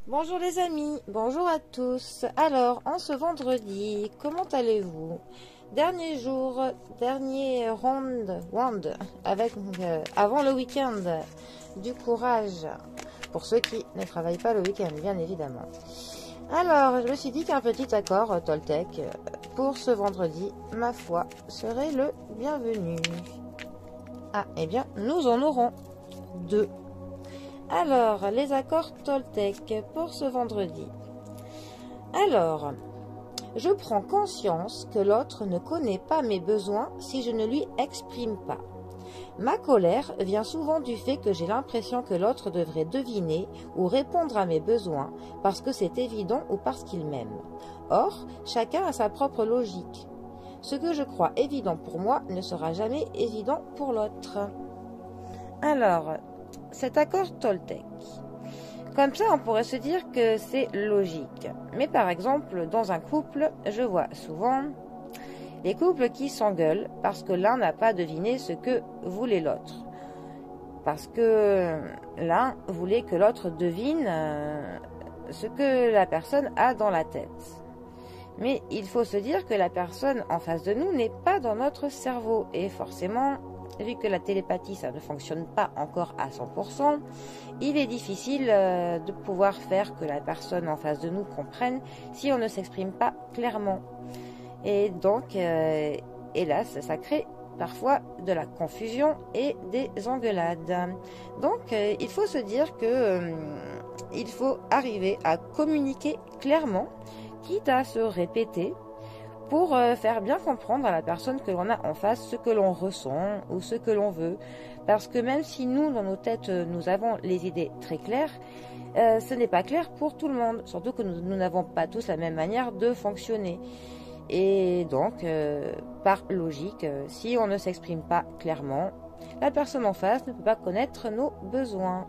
Bonjour les amis, bonjour à tous. Alors, en ce vendredi, comment allez-vous? Dernier jour, dernier round avec, avant le week-end. Du courage pour ceux qui ne travaillent pas le week-end, bien évidemment. Alors, je me suis dit qu'un petit accord Toltec pour ce vendredi, ma foi, serait le bienvenu. Ah, eh bien, nous en aurons deux. Alors, les accords Toltec pour ce vendredi. Alors, je prends conscience que l'autre ne connaît pas mes besoins si je ne lui exprime pas. Ma colère vient souvent du fait que j'ai l'impression que l'autre devrait deviner ou répondre à mes besoins parce que c'est évident ou parce qu'il m'aime. Or, chacun a sa propre logique. Ce que je crois évident pour moi ne sera jamais évident pour l'autre. Alors, cet accord Toltec. Comme ça, on pourrait se dire que c'est logique. Mais par exemple, dans un couple, je vois souvent les couples qui s'engueulent parce que l'un n'a pas deviné ce que voulait l'autre. Parce que l'un voulait que l'autre devine ce que la personne a dans la tête. Mais il faut se dire que la personne en face de nous n'est pas dans notre cerveau. Et forcément, vu que la télépathie, ça ne fonctionne pas encore à 100%, il est difficile de pouvoir faire que la personne en face de nous comprenne si on ne s'exprime pas clairement. Et donc, hélas, ça crée parfois de la confusion et des engueulades. Donc, il faut se dire que il faut arriver à communiquer clairement, quitte à se répéter, pour faire bien comprendre à la personne que l'on a en face ce que l'on ressent ou ce que l'on veut. Parce que même si nous, dans nos têtes, nous avons les idées très claires, ce n'est pas clair pour tout le monde. Surtout que nous n'avons pas tous la même manière de fonctionner. Et donc, par logique, si on ne s'exprime pas clairement, la personne en face ne peut pas connaître nos besoins.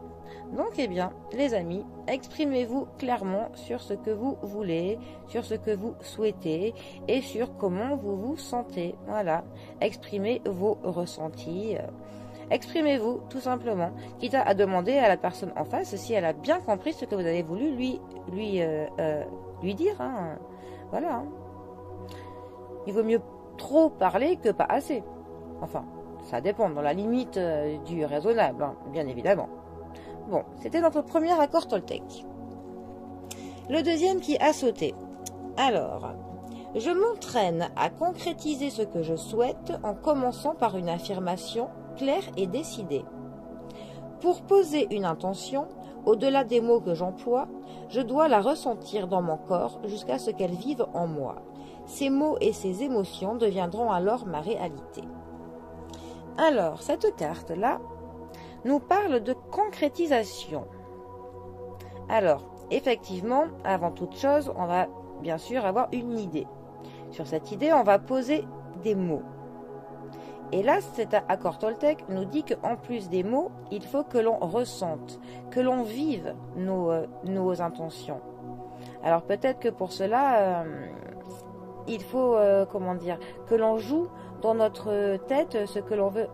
Donc, eh bien, les amis, exprimez-vous clairement sur ce que vous voulez, sur ce que vous souhaitez et sur comment vous vous sentez. Voilà, exprimez vos ressentis. Exprimez-vous tout simplement, quitte à demander à la personne en face si elle a bien compris ce que vous avez voulu lui dire. Hein. Voilà. Hein. Il vaut mieux trop parler que pas assez. Enfin, ça dépend, dans la limite du raisonnable, hein, bien évidemment. Bon, c'était notre premier accord Toltec. Le deuxième qui a sauté. Alors, je m'entraîne à concrétiser ce que je souhaite en commençant par une affirmation claire et décidée. Pour poser une intention, au-delà des mots que j'emploie, je dois la ressentir dans mon corps jusqu'à ce qu'elle vive en moi. Ces mots et ces émotions deviendront alors ma réalité. Alors, cette carte-là nous parle de concrétisation. Alors, effectivement, avant toute chose, on va bien sûr avoir une idée. Sur cette idée, on va poser des mots. Et là, cet accord Toltec nous dit qu'en plus des mots, il faut que l'on ressente, que l'on vive nos intentions. Alors peut-être que pour cela, il faut, que l'on joue dans notre tête ce que l'on veut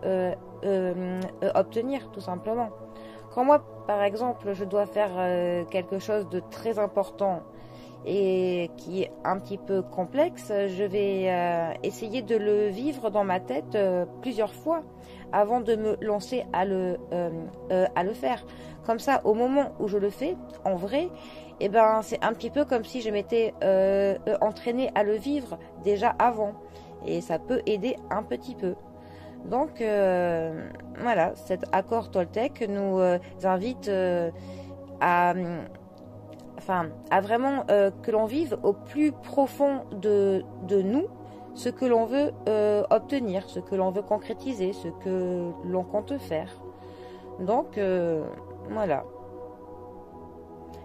obtenir, tout simplement. Quand moi, par exemple, je dois faire quelque chose de très important et qui est un petit peu complexe, je vais essayer de le vivre dans ma tête plusieurs fois avant de me lancer à le faire. Comme ça, au moment où je le fais, en vrai, eh ben, c'est un petit peu comme si je m'étais entraînée à le vivre déjà avant. Et ça peut aider un petit peu. Donc, voilà, cet accord Toltec nous invite à vraiment que l'on vive au plus profond de nous ce que l'on veut obtenir, ce que l'on veut concrétiser, ce que l'on compte faire. Donc, voilà.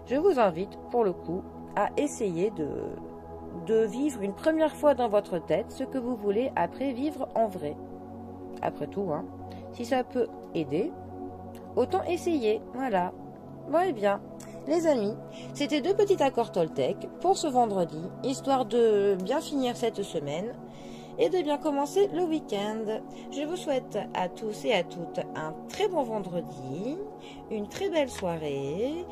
Je vous invite, pour le coup, à essayer de vivre une première fois dans votre tête ce que vous voulez après vivre en vrai. Après tout, hein, si ça peut aider, autant essayer. Voilà. Bon, et bien, les amis, c'était deux petits accords Toltec pour ce vendredi, histoire de bien finir cette semaine et de bien commencer le week-end. Je vous souhaite à tous et à toutes un très bon vendredi, une très belle soirée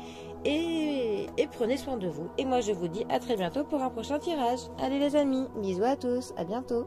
et et prenez soin de vous. Et moi je vous dis à très bientôt pour un prochain tirage. Allez les amis, bisous à tous, à bientôt.